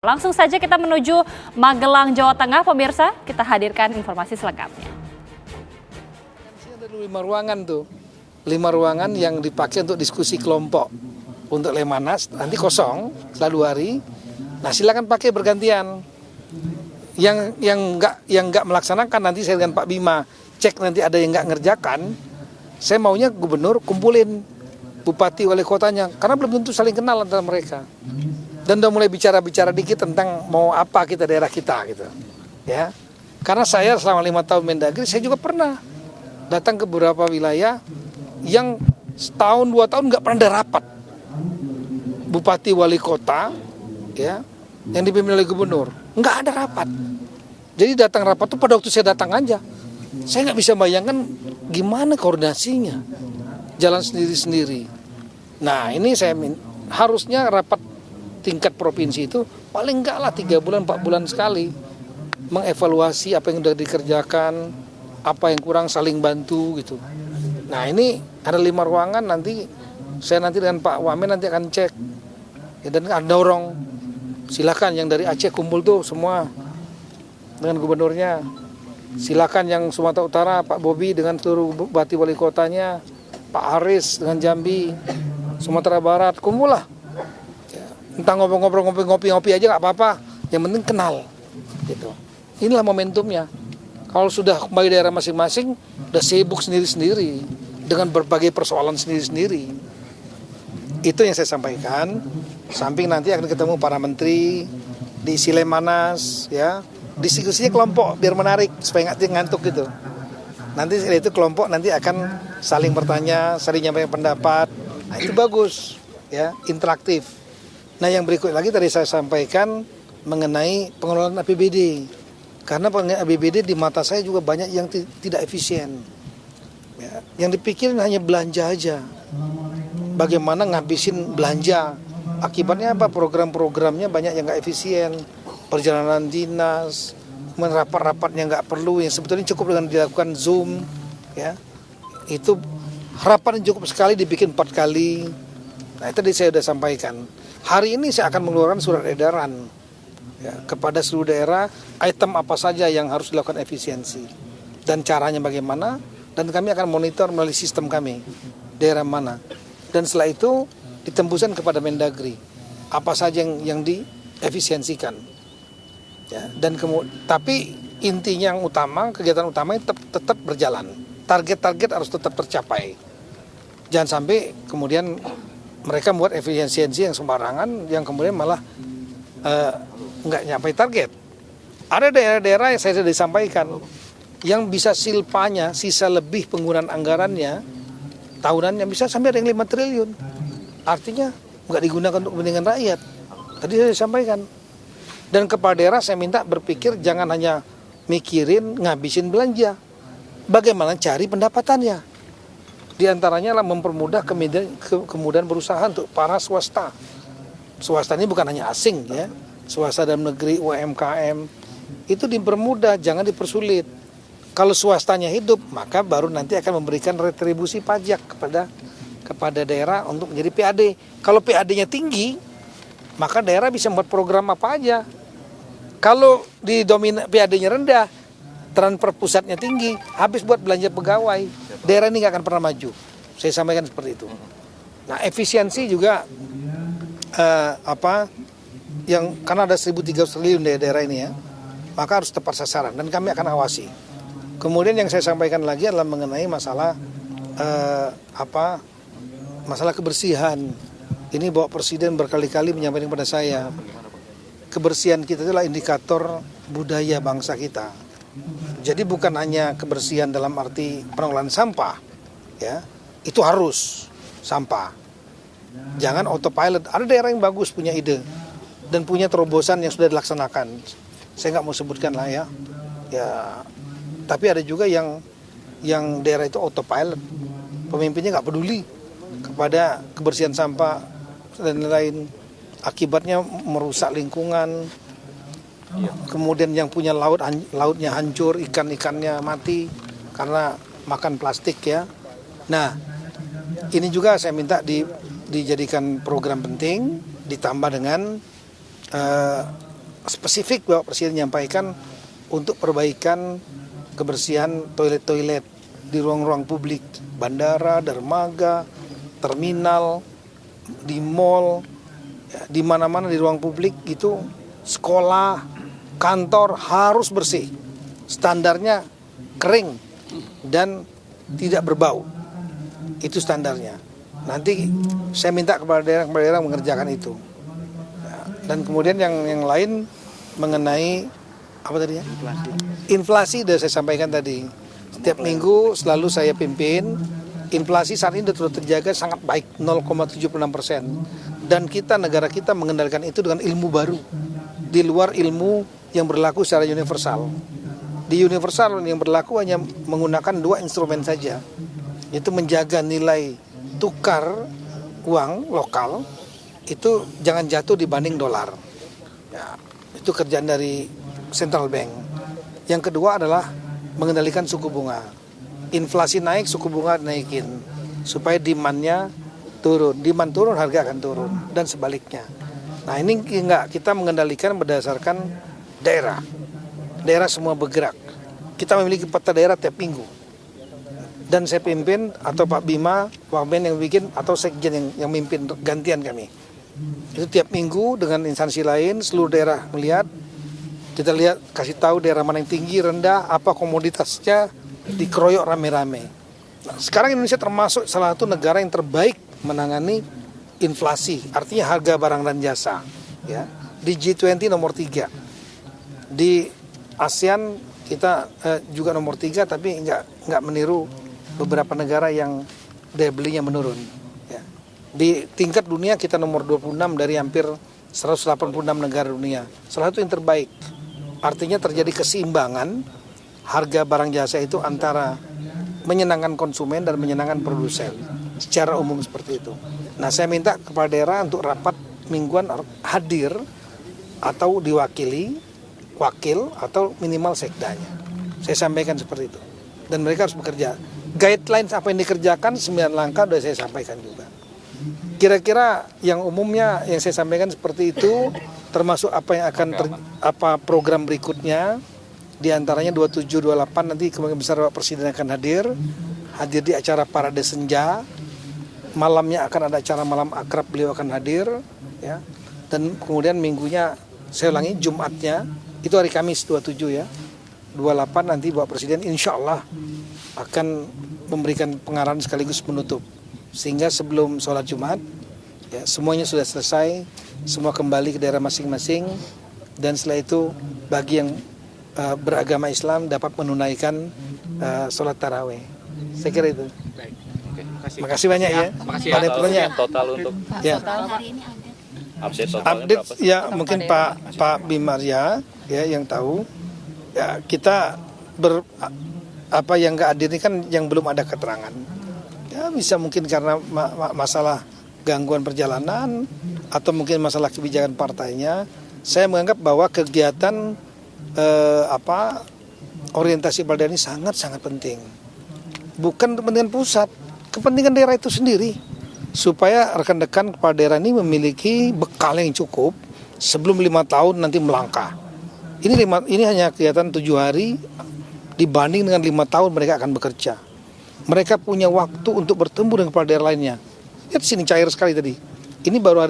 Langsung saja kita menuju Magelang, Jawa Tengah, pemirsa. Kita hadirkan informasi selengkapnya. Ada 5 ruangan tuh, 5 ruangan yang dipakai untuk diskusi kelompok. Untuk Lemhanas nanti kosong setelah 2 hari. Nah silakan pakai bergantian. Yang nggak melaksanakan nanti saya dengan Pak Bima cek nanti ada yang nggak ngerjakan. Saya maunya gubernur kumpulin bupati wali kotanya karena belum tentu saling kenal antara mereka. Dan udah mulai bicara-bicara dikit tentang mau apa kita daerah kita gitu, ya. Karena saya selama 5 tahun Mendagri, saya juga pernah datang ke beberapa wilayah yang setahun 2 tahun nggak pernah ada rapat. Bupati wali kota, ya, yang dipimpin oleh gubernur, nggak ada rapat. Jadi datang rapat tuh pada waktu saya datang aja. Saya nggak bisa bayangkan gimana koordinasinya, jalan sendiri-sendiri. Nah ini saya harusnya rapat tingkat provinsi itu paling enggak lah 3 bulan 4 bulan sekali mengevaluasi apa yang sudah dikerjakan, apa yang kurang, saling bantu gitu. Nah ini ada 5 ruangan, nanti saya nanti dengan Pak Wamen nanti akan cek ya, dan akan dorong silakan yang dari Aceh kumpul tuh semua dengan gubernurnya, silakan yang Sumatera Utara Pak Bobi dengan seluruh bupati wali kotanya, Pak Haris dengan Jambi, Sumatera Barat kumpul lah. Entah ngobrol-ngobrol, ngopi-ngopi aja nggak apa-apa, yang penting kenal gitu. Inilah momentumnya. Kalau sudah kembali daerah masing-masing udah sibuk sendiri-sendiri dengan berbagai persoalan sendiri-sendiri. Itu yang saya sampaikan. Samping nanti akan ketemu para menteri, diisi Lemhanas, ya, diskusinya kelompok biar menarik supaya nggak ngantuk gitu. Nanti setelah itu kelompok nanti akan saling bertanya, saling nyampaikan pendapat. Nah itu bagus, ya, interaktif. Nah yang berikut lagi tadi saya sampaikan mengenai pengelolaan APBD. Karena pengelolaan APBD di mata saya juga banyak yang tidak efisien. Ya, yang dipikirin hanya belanja aja. Bagaimana ngabisin belanja. Akibatnya apa? Program-programnya banyak yang nggak efisien. Perjalanan dinas, rapat-rapatnya nggak perlu, yang sebetulnya cukup dengan dilakukan Zoom. Ya, itu harapan cukup sekali dibikin 4 kali. Nah itu tadi saya sudah sampaikan. Hari ini saya akan mengeluarkan surat edaran ya, kepada seluruh daerah item apa saja yang harus dilakukan efisiensi dan caranya bagaimana, dan kami akan monitor melalui sistem kami daerah mana, dan setelah itu ditembuskan kepada Mendagri apa saja yang diefisiensikan ya, dan tapi intinya yang utama, kegiatan utamanya tetap berjalan, target-target harus tetap tercapai, jangan sampai kemudian mereka membuat efisiensi yang sembarangan yang kemudian malah nggak nyampe target. Ada daerah-daerah yang saya sudah disampaikan yang bisa silpanya, sisa lebih penggunaan anggarannya tahunannya bisa sampai ada yang 5 triliun. Artinya nggak digunakan untuk kepentingan rakyat. Tadi saya sampaikan. Dan kepala daerah saya minta berpikir jangan hanya mikirin ngabisin belanja, bagaimana cari pendapatannya. Di antaranya lah mempermudah kemudahan berusaha untuk para swasta. Swasta ini bukan hanya asing ya, swasta dalam negeri, UMKM, itu dipermudah, jangan dipersulit. Kalau swastanya hidup, maka baru nanti akan memberikan retribusi pajak kepada daerah untuk menjadi PAD. Kalau PAD-nya tinggi, maka daerah bisa membuat program apa aja. Kalau PAD-nya rendah, transfer pusatnya tinggi, habis buat belanja pegawai, daerah ini nggak akan pernah maju. Saya sampaikan seperti itu. Nah efisiensi juga karena ada 1.300 triliun di daerah ini ya, maka harus tepat sasaran dan kami akan awasi. Kemudian yang saya sampaikan lagi adalah mengenai masalah masalah kebersihan. Ini Bapak Presiden berkali-kali menyampaikan kepada saya, kebersihan kita itulah indikator budaya bangsa kita. Jadi bukan hanya kebersihan dalam arti pengelolaan sampah, ya, itu harus sampah. Jangan autopilot. Ada daerah yang bagus punya ide dan punya terobosan yang sudah dilaksanakan. Saya nggak mau sebutkan lah ya. Tapi ada juga yang daerah itu autopilot. Pemimpinnya nggak peduli kepada kebersihan sampah dan lain-lain. Akibatnya merusak lingkungan. Kemudian yang punya lautnya hancur, ikan-ikannya mati karena makan plastik ya. Nah, ini juga saya minta dijadikan program penting, ditambah dengan spesifik Bapak Presiden menyampaikan untuk perbaikan kebersihan toilet-toilet di ruang-ruang publik, bandara, dermaga, terminal, di mall, ya, di mana-mana di ruang publik gitu, sekolah, kantor harus bersih. Standarnya kering dan tidak berbau. Itu standarnya. Nanti saya minta kepada daerah mengerjakan itu. Ya, dan kemudian yang lain mengenai apa tadi ya? Inflasi sudah saya sampaikan tadi. Setiap minggu selalu saya pimpin. Inflasi saat ini sudah terjaga sangat baik, 0,76%. Dan negara kita mengendalikan itu dengan ilmu baru, di luar ilmu yang berlaku secara universal. Di universal yang berlaku hanya menggunakan 2 instrumen saja, yaitu menjaga nilai tukar uang lokal itu jangan jatuh dibanding dolar. Ya, itu kerjaan dari central bank. Yang kedua adalah mengendalikan suku bunga. Inflasi naik, suku bunga naikin supaya demand-nya turun. Demand turun, harga akan turun dan sebaliknya. Nah, ini enggak, kita mengendalikan berdasarkan daerah. Daerah semua bergerak. Kita memiliki peta daerah tiap minggu. Dan saya pimpin atau Pak Bima, Pak Ben yang bikin atau sekjen yang mimpin gantian kami. Itu tiap minggu dengan instansi lain seluruh daerah melihat. Kita lihat, kasih tahu daerah mana yang tinggi, rendah, apa komoditasnya, dikeroyok rame-rame. Nah, sekarang Indonesia termasuk salah satu negara yang terbaik menangani inflasi, artinya harga barang dan jasa. Ya, di G20 nomor 3, di ASEAN kita juga nomor 3, tapi nggak meniru beberapa negara yang daya belinya menurun. Ya. Di tingkat dunia kita nomor 26 dari hampir 186 negara dunia, salah satu yang terbaik. Artinya terjadi keseimbangan harga barang jasa itu antara menyenangkan konsumen dan menyenangkan produsen secara umum seperti itu. Nah, saya minta kepada daerah untuk rapat mingguan hadir atau diwakili wakil atau minimal sekdanya. Saya sampaikan seperti itu. Dan mereka harus bekerja. Guidelines apa yang dikerjakan 9 langkah sudah saya sampaikan juga. Kira-kira yang umumnya yang saya sampaikan seperti itu, termasuk apa yang akan apa program berikutnya. Di antaranya 27-28 nanti Kemungkinan besar Bapak Presiden akan hadir di acara Parade Senja. Malamnya akan ada acara malam akrab, beliau akan hadir, ya. Dan kemudian minggunya, saya ulangi, Jumatnya itu hari Kamis 27 ya, 28 nanti Bapak Presiden insya Allah akan memberikan pengarahan sekaligus menutup, sehingga sebelum sholat Jumat ya semuanya sudah selesai, semua kembali ke daerah masing-masing, dan setelah itu bagi yang beragama Islam dapat menunaikan sholat taraweh. Saya kira itu. Baik. Oke, Terima kasih banyak ya. Makasih Pada pertanyaan. Total untuk Ya. update Update ya mungkin Pak Bimarya ya yang tahu. Ya kita apa yang nggak hadir ini kan yang belum ada keterangan. Ya bisa mungkin karena masalah gangguan perjalanan atau mungkin masalah kebijakan partainya. Saya menganggap bahwa kegiatan orientasi Balda ini sangat-sangat penting. Bukan kepentingan pusat, kepentingan daerah itu sendiri. Supaya rekan-rekan kepala daerah ini memiliki bekal yang cukup sebelum 5 tahun nanti melangkah. Ini hanya kegiatan 7 hari dibanding dengan 5 tahun mereka akan bekerja. Mereka punya waktu untuk bertemu dengan kepala daerah lainnya. Lihat sini cair sekali tadi. Ini baru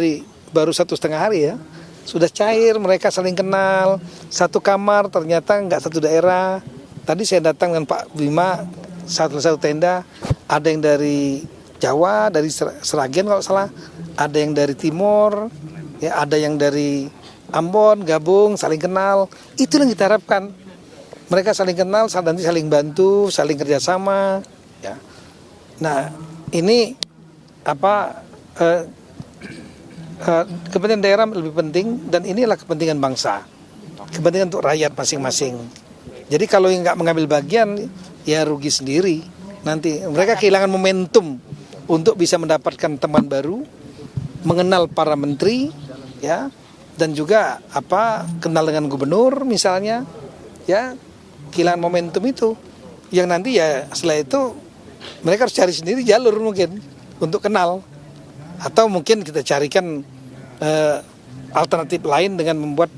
1,5 hari ya. Sudah cair, mereka saling kenal. Satu kamar ternyata nggak satu daerah. Tadi saya datang dengan Pak Bima satu tenda. Ada yang dari Jawa, dari Seragen kalau salah. Ada yang dari Timur, ya ada yang dari Ambon, gabung, saling kenal. Itu yang kita harapkan. Mereka saling kenal, nanti saling bantu, saling kerjasama. Ya. Nah, ini kepentingan daerah lebih penting, dan inilah kepentingan bangsa, kepentingan untuk rakyat masing-masing. Jadi kalau yang nggak mengambil bagian ya rugi sendiri. Nanti mereka kehilangan momentum untuk bisa mendapatkan teman baru, mengenal para menteri, ya, dan juga kenal dengan gubernur misalnya, ya, kehilangan momentum itu. Yang nanti ya setelah itu mereka harus cari sendiri jalur mungkin untuk kenal. Atau mungkin kita carikan alternatif lain dengan membuat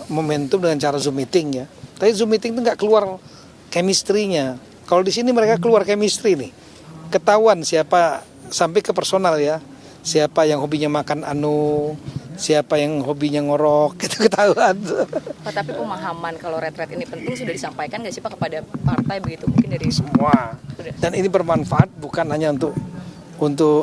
momentum dengan cara Zoom meeting ya. Tapi Zoom meeting itu nggak keluar chemistry-nya. Kalau di sini mereka keluar chemistry nih. Ketahuan siapa sampai ke personal ya. Siapa yang hobinya makan siapa yang hobinya ngorok, itu ketahuan. Pak, tapi pemahaman kalau retret ini penting sudah disampaikan nggak sih Pak kepada partai begitu mungkin dari semua. Dan ini bermanfaat bukan hanya untuk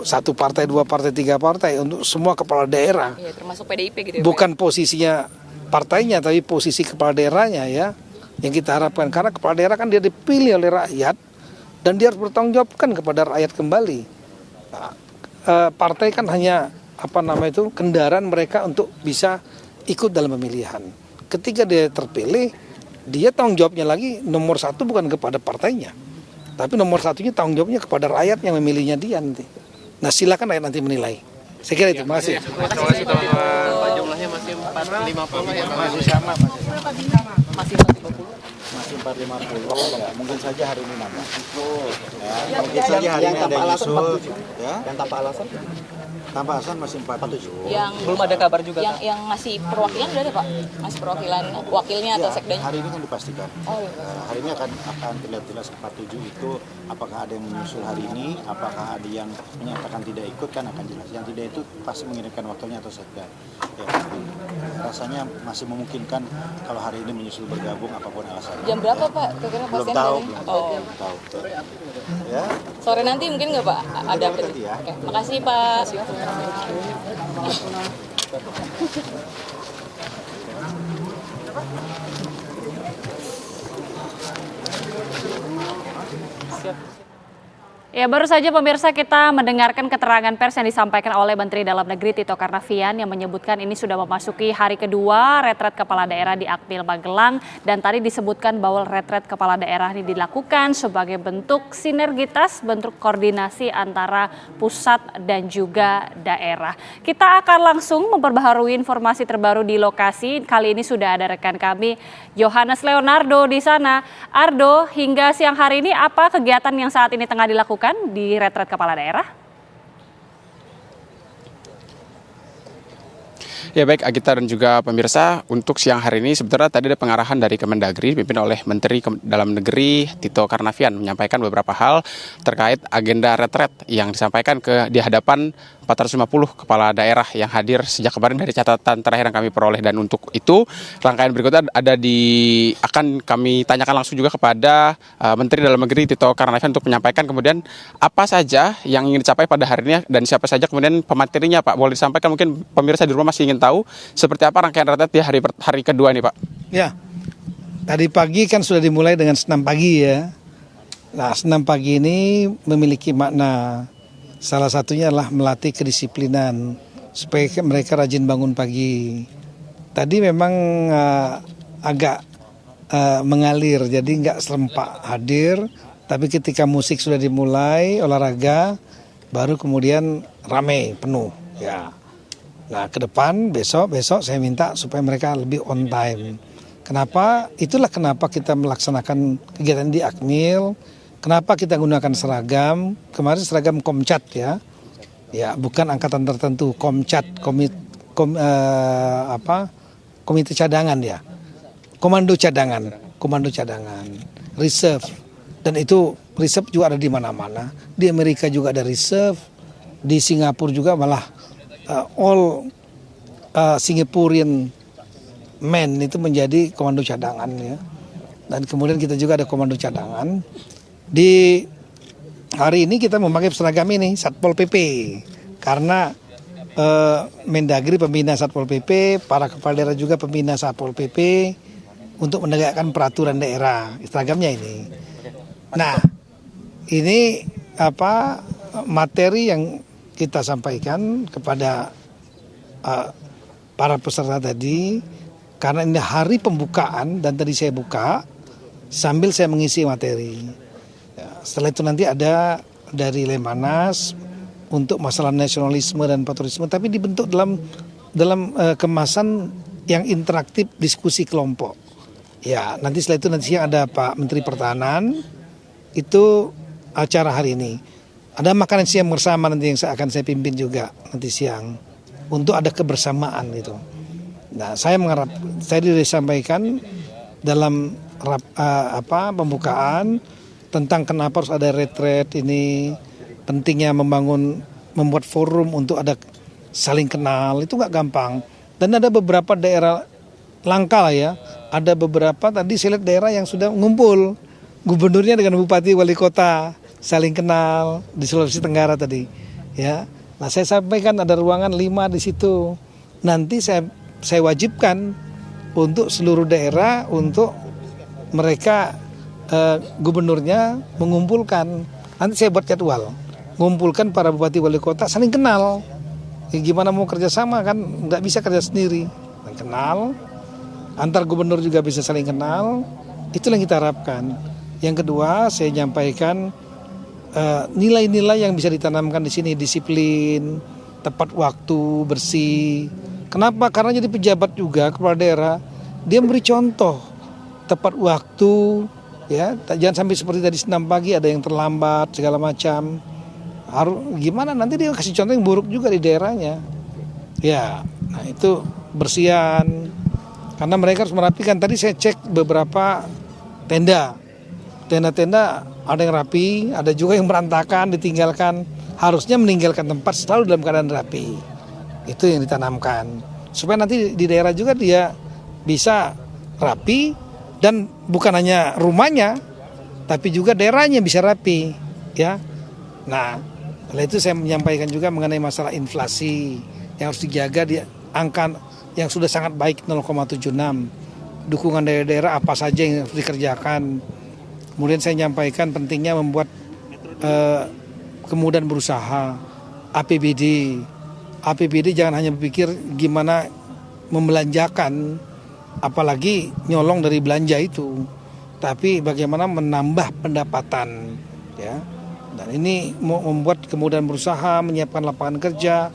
satu partai, dua partai, tiga partai, untuk semua kepala daerah. Iya, termasuk PDIP gitu ya. Bukan posisinya partainya, tapi posisi kepala daerahnya ya. Yang kita harapkan, karena kepala daerah kan dia dipilih oleh rakyat dan dia harus bertanggung jawabkan kepada rakyat kembali. Nah, partai kan hanya kendaraan mereka untuk bisa ikut dalam pemilihan. Ketika dia terpilih, dia tanggung jawabnya lagi nomor satu bukan kepada partainya, tapi nomor satunya tanggung jawabnya kepada rakyat yang memilihnya dia nanti. Nah silakan rakyat nanti menilai. Saya kira itu. Terima kasih. Pak, jumlahnya masih 450 ya? Masih sama, masih 450. masih 450 ya, mungkin saja hari ini nambah. Ya, mungkin saja hari ini ada nyusul ya. Yang tanpa alasan? Tanpa alasan masih 47. Yang belum ada kabar juga. Yang ngasih perwakilan udah ada Pak? Ngasih perwakilan wakilnya atau sekdanya? Hari ini kan dipastikan. Oh, iya. Hari ini akan terlihat jelas 47 itu apakah ada yang menyusul hari ini, apakah ada yang menyatakan tidak ikut kan akan jelas. Yang tidak itu pasti mengirimkan wakilnya atau sekda. Ya, rasanya masih memungkinkan kalau hari ini menyusul bergabung apapun alasannya. Jam berapa Pak? Kira-kira Belum pastian tahu, dari- belum tahu. Ya. Sore nanti mungkin nggak Pak? Ada Sore nanti ya. Oke, makasih Pak. Ya, baru saja pemirsa kita mendengarkan keterangan pers yang disampaikan oleh Menteri Dalam Negeri Tito Karnavian yang menyebutkan ini sudah memasuki hari kedua retret kepala daerah di Akmil Magelang, dan tadi disebutkan bahwa retret kepala daerah ini dilakukan sebagai bentuk sinergitas, bentuk koordinasi antara pusat dan juga daerah. Kita akan langsung memperbaharui informasi terbaru di lokasi. Kali ini sudah ada rekan kami Yohanes Leonardo di sana. Ardo, hingga siang hari ini apa kegiatan yang saat ini tengah dilakukan di retret kepala daerah? Ya baik Agita dan juga pemirsa, untuk siang hari ini sebenarnya tadi ada pengarahan dari Kemendagri dipimpin oleh Menteri Dalam Negeri Tito Karnavian menyampaikan beberapa hal terkait agenda retret yang disampaikan di hadapan 450 kepala daerah yang hadir sejak kemarin dari catatan terakhir yang kami peroleh. Dan untuk itu rangkaian berikutnya akan kami tanyakan langsung juga kepada Menteri Dalam Negeri Tito Karnavian untuk menyampaikan kemudian apa saja yang ingin dicapai pada hari ini dan siapa saja kemudian pematerinya Pak. Boleh disampaikan, mungkin pemirsa di rumah masih ingin tahu seperti apa rangkaian retret di hari kedua ini Pak. Ya, tadi pagi kan sudah dimulai dengan senam pagi ya. Nah, senam pagi ini memiliki makna. Salah satunya adalah melatih kedisiplinan supaya mereka rajin bangun pagi. Tadi memang agak mengalir, jadi nggak serempak hadir. Tapi ketika musik sudah dimulai, olahraga, baru kemudian ramai penuh. Ya. Nah, ke depan besok saya minta supaya mereka lebih on time. Kenapa? Itulah kenapa kita melaksanakan kegiatan di Akmil. Kenapa kita gunakan seragam? Kemarin seragam Komcat ya. Ya, bukan angkatan tertentu, Komcat, komite cadangan ya. Komando cadangan, reserve. Dan itu reserve juga ada di mana-mana. Di Amerika juga ada reserve, di Singapura juga malah all Singaporean men itu menjadi komando cadangan ya. Dan kemudian kita juga ada komando cadangan. Di hari ini kita memakai seragam ini Satpol PP karena Mendagri pembina Satpol PP, para kepala daerah juga pembina Satpol PP untuk menegakkan peraturan daerah. Seragamnya ini. Nah, ini materi yang kita sampaikan kepada para peserta tadi, karena ini hari pembukaan dan tadi saya buka sambil saya mengisi materi. Ya, setelah itu nanti ada dari Lemhanas untuk masalah nasionalisme dan patriotisme, tapi dibentuk dalam kemasan yang interaktif diskusi kelompok. Ya, nanti setelah itu nanti siang ada Pak Menteri Pertahanan, itu acara hari ini. Ada makanan siang bersama nanti yang akan saya pimpin juga nanti siang untuk ada kebersamaan itu. Nah, saya mengharap tadi disampaikan dalam pembukaan tentang kenapa harus ada retret ini, pentingnya membuat forum untuk ada saling kenal, itu nggak gampang. Dan ada beberapa daerah langka lah ya, ada beberapa tadi saya lihat daerah yang sudah ngumpul gubernurnya dengan bupati wali kota saling kenal di Sulawesi Tenggara tadi ya. Nah, saya sampaikan ada ruangan 5 di situ. Nanti saya wajibkan untuk seluruh daerah untuk mereka gubernurnya mengumpulkan. Nanti saya buat jadwal, mengumpulkan para bupati wali kota saling kenal. Ya, gimana mau kerjasama kan nggak bisa kerja sendiri. Kenal, antar gubernur juga bisa saling kenal. Itulah yang kita harapkan. Yang kedua, saya nyampaikan nilai-nilai yang bisa ditanamkan di sini, disiplin, tepat waktu, bersih. Kenapa? Karena jadi pejabat juga kepala daerah, dia memberi contoh tepat waktu, ya, jangan sampai seperti tadi 6 pagi ada yang terlambat segala macam. Harus gimana nanti dia kasih contoh yang buruk juga di daerahnya. Ya, nah itu bersihan. Karena mereka harus merapikan. Tadi saya cek beberapa tenda-tenda ada yang rapi, ada juga yang berantakan, ditinggalkan. Harusnya meninggalkan tempat selalu dalam keadaan rapi. Itu yang ditanamkan. Supaya nanti di daerah juga dia bisa rapi dan bukan hanya rumahnya, tapi juga daerahnya bisa rapi, ya. Nah, oleh itu saya menyampaikan juga mengenai masalah inflasi yang harus dijaga di angka yang sudah sangat baik 0,76. Dukungan daerah-daerah apa saja yang harus dikerjakan. Kemudian saya menyampaikan pentingnya membuat kemudahan berusaha, APBD jangan hanya berpikir gimana membelanjakan, apalagi nyolong dari belanja itu, tapi bagaimana menambah pendapatan, ya. Dan ini mau membuat kemudahan berusaha, menyiapkan lapangan kerja,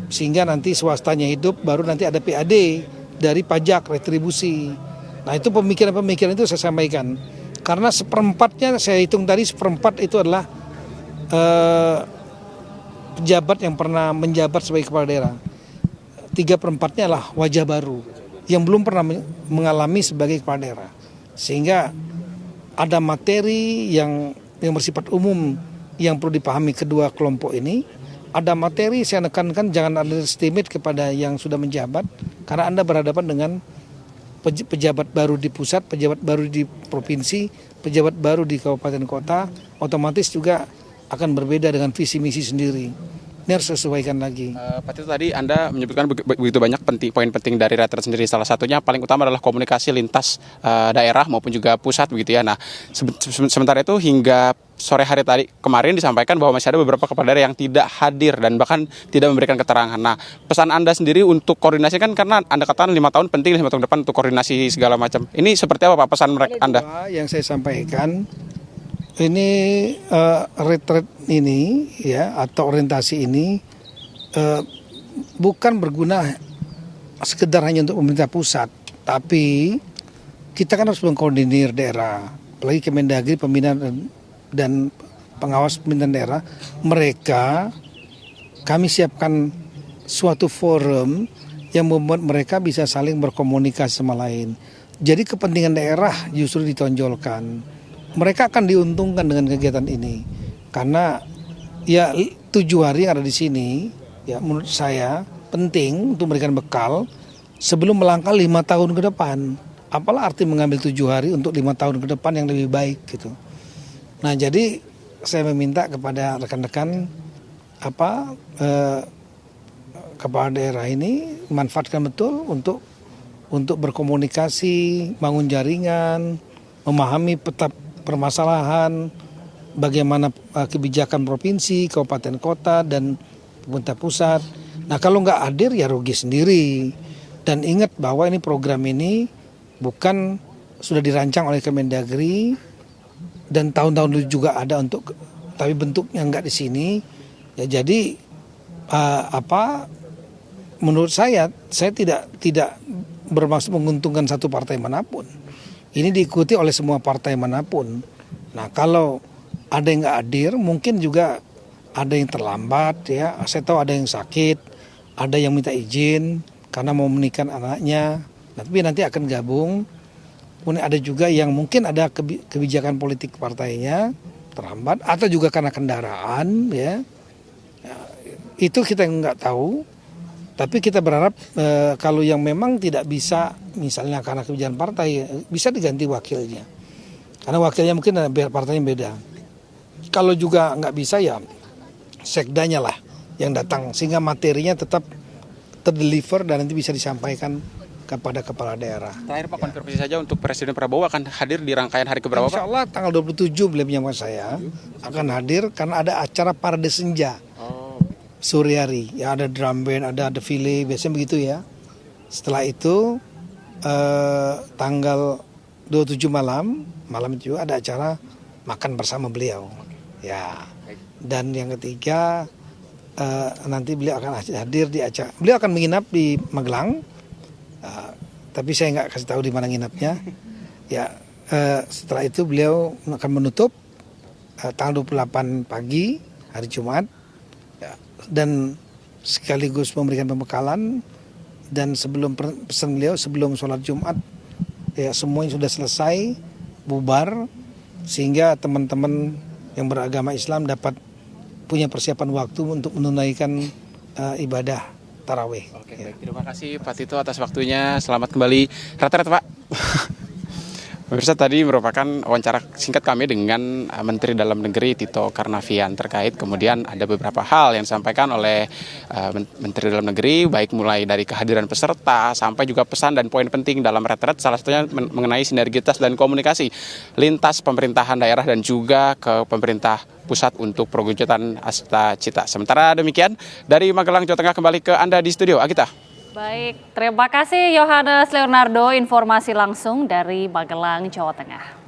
sehingga nanti swastanya hidup, baru nanti ada PAD dari pajak retribusi. Nah, itu pemikiran-pemikiran itu saya sampaikan. Karena seperempatnya saya hitung tadi, seperempat itu adalah pejabat yang pernah menjabat sebagai kepala daerah. 3/4-nya adalah wajah baru yang belum pernah mengalami sebagai kepala daerah. Sehingga ada materi yang bersifat umum yang perlu dipahami kedua kelompok ini. Ada materi saya nekankan jangan underestimate kepada yang sudah menjabat, karena Anda berhadapan dengan pejabat baru di pusat, pejabat baru di provinsi, pejabat baru di kabupaten kota, otomatis juga akan berbeda dengan visi misi sendiri. Ini harus sesuaikan lagi. Pak Tito, tadi Anda menyebutkan begitu banyak poin penting dari retret sendiri. Salah satunya paling utama adalah komunikasi lintas daerah maupun juga pusat begitu ya. Nah, sementara itu hingga sore hari tadi kemarin disampaikan bahwa masih ada beberapa kepala daerah yang tidak hadir dan bahkan tidak memberikan keterangan. Nah, pesan Anda sendiri untuk koordinasi kan karena Anda katakan 5 tahun penting 5 tahun depan untuk koordinasi segala macam. Ini seperti apa Pak pesan mereka Anda? Yang saya sampaikan ini retret ini ya atau orientasi ini bukan berguna sekedar hanya untuk pemerintah pusat, tapi kita kan harus mengkoordinir daerah, apalagi Kemendagri pembinaan dan pengawas pemerintahan daerah. Kami siapkan suatu forum yang membuat mereka bisa saling berkomunikasi sama lain. Jadi kepentingan daerah justru ditonjolkan. Mereka akan diuntungkan dengan kegiatan ini karena ya 7 hari yang ada di sini ya menurut saya penting untuk memberikan bekal sebelum melangkah 5 tahun ke depan. Apalah arti mengambil 7 hari untuk 5 tahun ke depan yang lebih baik gitu. Nah, jadi saya meminta kepada rekan-rekan kepala daerah ini manfaatkan betul untuk berkomunikasi, bangun jaringan, memahami peta permasalahan, bagaimana kebijakan provinsi, kabupaten kota, dan pemerintah pusat. Nah, kalau nggak hadir ya rugi sendiri. Dan ingat bahwa ini program ini bukan sudah dirancang oleh Kemendagri dan tahun-tahun dulu juga ada tapi bentuknya nggak di sini. Ya jadi menurut saya tidak bermaksud menguntungkan satu partai manapun. Ini diikuti oleh semua partai manapun. Nah, kalau ada yang nggak hadir, mungkin juga ada yang terlambat ya. Saya tahu ada yang sakit, ada yang minta izin. karena mau menikah anaknya, tapi nanti akan gabung. Kemudian ada juga yang mungkin ada kebijakan politik partainya terhambat atau juga karena kendaraan, ya. Itu kita nggak tahu. Tapi kita berharap kalau yang memang tidak bisa, misalnya karena kebijakan partai, bisa diganti wakilnya. Karena wakilnya mungkin partainya beda. Kalau juga nggak bisa ya sekdanya lah yang datang, sehingga materinya tetap terdeliver dan nanti bisa disampaikan kepada kepala daerah. Terakhir Pak, konfirmasi saja untuk Presiden Prabowo akan hadir di rangkaian hari keberapa Pak? Insya Allah tanggal 27 beliau menyambut saya akan hadir karena ada acara parade senja. Sore hari, ya ada drum band, ada defile, biasanya begitu ya. Setelah itu tanggal 27 malam itu ada acara makan bersama beliau. Ya. Dan yang ketiga nanti beliau akan hadir di acara. Beliau akan menginap di Magelang, tapi saya nggak kasih tahu di mana nginapnya. Ya, setelah itu beliau akan menutup tanggal 28 pagi hari Jumat. Dan sekaligus memberikan pembekalan, dan sebelum pesan beliau sebelum sholat Jumat ya semuanya sudah selesai bubar, sehingga teman-teman yang beragama Islam dapat punya persiapan waktu untuk menunaikan ibadah tarawih. Oke, baik. Terima kasih Pak Tito atas waktunya. Selamat kembali retret Pak. Pemirsa, tadi merupakan wawancara singkat kami dengan Menteri Dalam Negeri Tito Karnavian terkait kemudian ada beberapa hal yang disampaikan oleh Menteri Dalam Negeri, baik mulai dari kehadiran peserta sampai juga pesan dan poin penting dalam retret, salah satunya mengenai sinergitas dan komunikasi lintas pemerintahan daerah dan juga ke pemerintah pusat untuk perwujudan Cita-Cita. Sementara demikian, dari Magelang, Jawa Tengah kembali ke Anda di studio, Agita. Baik, terima kasih Yohanes Leonardo, informasi langsung dari Magelang, Jawa Tengah.